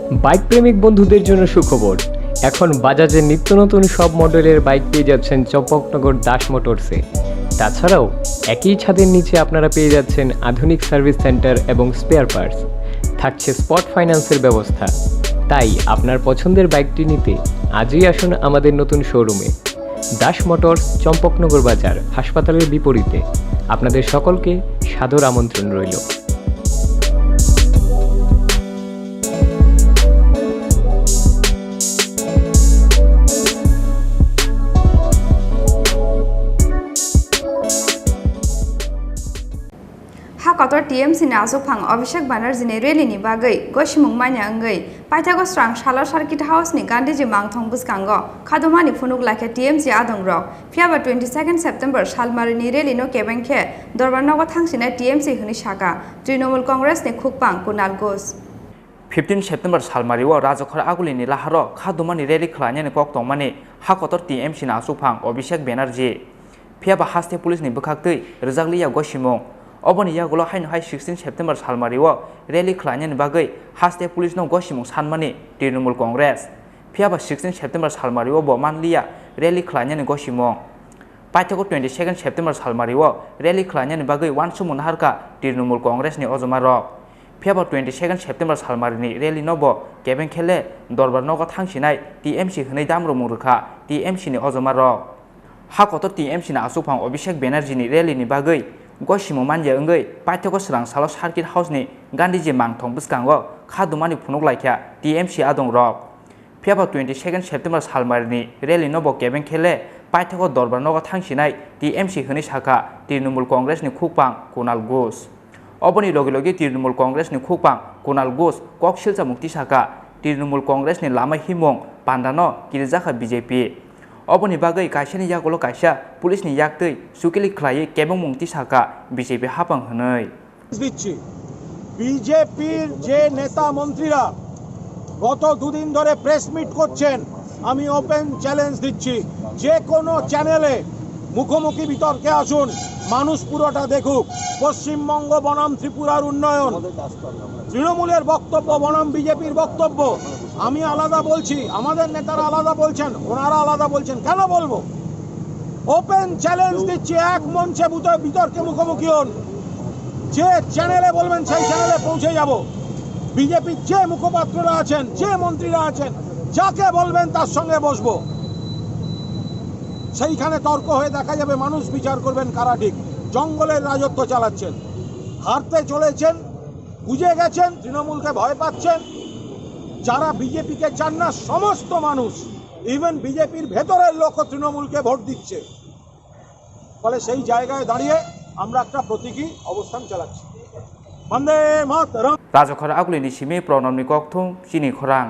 Bike প্রেমিক বন্ধুদের জন্য সুখবর। এখন বাজাজের নিত্য নতুন সব মডেলের বাইক পেয়ে যাচ্ছেন চম্পকনগর দাস মোটরসে। তাছাড়াও একই ছাদের নিচে আপনারা পেয়ে যাচ্ছেন আধুনিক সার্ভিস সেন্টার এবং স্পেয়ার পার্টস। থাকছে স্পট ফাইন্যান্সের ব্যবস্থা। তাই আপনার পছন্দের বাইকটি নিতে আজই আসুন আমাদের নতুন শোরুমে। দাস মোটরস, চম্পকনগর বাজার, হাসপাতালের বিপরীতে। আপনাদের সকলকে সাদর আমন্ত্রণ রইল। हाकतर टीएमसी नाजु फांग अभिषेक बनर्जी रेलीनि बागै गसिमुं माइना अंगै पाइथागो स्रां सालार सार्किट हाउसनि गान्धीजी मांगथं बुसकांगो खादुमानि फुनुक लाखे टीएमसी आदं रक फियाबा 22 सेप्टेम्बर सालमारिनि रेलीनो केबेंखे दरबारनगो थांसिनाय टीएमसी हनि साका तृणमूल कांग्रेसनि खुकपां कुणाल घोष 15 सेप्टेम्बर सालमारिव राजखर आगुलिनि लाहारो खादुमानि रेली खलायनायनि कक्तंमानि हाकतर टीएमसी नाजु फांग अभिषेक बनर्जी फियाबा हास्ते पुलिसनि बुखाक्तै रोजागलिया गसिमुं अबनि यागुलो हाइन हाइ 16 सेप्टेम्बर सालमारिव रेली खलायनायनि बागै हास्ते पुलिसनो गसिमुं सानमानि तृणमूल कांग्रेस फियाबा 16 सेप्टेम्बर सालमारिव ब मानलिया रेली खलायनायनि गसिमुं पाइथागो 22 सेप्टेम्बर सालमारिव रेली खलायनायनि बागै वानसुमुं नाहारका तृणमूल कांग्रेसनि अजमा रक फियाबा 22 सेप्टेम्बर सालमारिनि रेली नब केबें खेले दरबारनगो थांसिनाय टीएमसी हनै दामरु मुरुखा टीएमसीनि अजमा रक हाकतर टीएमसीनि आसुफां अभिषेक बनर्जीनि रेलीनि बागै गसिमुं मानजा अंगै पाइथागो स्रां सालाव सार्किट हाउसनि गान्धीजी मांगथं बुसकांगो खादुमानि फुनुक लायख्या टीएमसी आदं रक फियाबा 22 सेप्टेम्बर सालमारिनि रेली नब केबें खेले पाइथागो दरबारनगो थांसिनाय टीएमसी हनै साखा तृणमूल कांग्रेसनि खुकपां कुणाल घोष अबनि लगे लगे तृणमूल कांग्रेसनि खुकपां कुणाल घोष कक सिलचा मुक्ति साखा तृणमूल कांग्रेसनि लामा हिमुं पान्डानो गिरिजाखा बीजेपी अबनि बागै कायसानि यागुलो कायसा पुलिसनि यागतै सुकिलि खलायै केबं मुक्ति साखा बीजेपी हापां हनै দিচ্ছি বিজেপির যে নেতা মন্ত্রীরা গত দুদিন ধরে প্রেস মিট করছেন আমি ওপেন চ্যালেঞ্জ দিচ্ছি যে কোনো চ্যানেলে মুখোমুখি বিতর্কে আসুন মানুষ পুরোটা দেখুক পশ্চিমবঙ্গ বনাম ত্রিপুরার উন্নয়ন তৃণমূলের বক্তব্য বনাম বিজেপির বক্তব্য আমি আলাদা বলছি আমাদের নেতারা আলাদা বলছেন ওনারা আলাদা বলছেন কেন বলবো ওপেন চ্যালেঞ্জ দিচ্ছি এক মঞ্চে বিতর্কে মুখোমুখি হন যে চ্যানেলে বলবেন সেই চ্যানেলে পৌঁছে যাব বিজেপির যে মুখপাত্ররা আছেন যে মন্ত্রীরা আছেন যাকে বলবেন তার সঙ্গে বসবো সেইখানে তর্ক হয়ে দেখা যাবে মানুষ বিচার করবেন কারা ঠিক জঙ্গলের রাজত্ব চালাচ্ছেন হারতে চলেছেন বুঝে গেছেন তৃণমূলকে ভয় পাচ্ছেন যারা বিজেপিকে চান না সমস্ত মানুষ ইভেন বিজেপির ভেতরের লোক তৃণমূলকে ভোট দিচ্ছে ফলে সেই জায়গায় দাঁড়িয়ে আমরা একটা প্রতীকী অবস্থান চালাচ্ছি বন্দে মাতরম राजखर आगुलिनि सिमे प्रनबनि कक्थं चिनि खरां।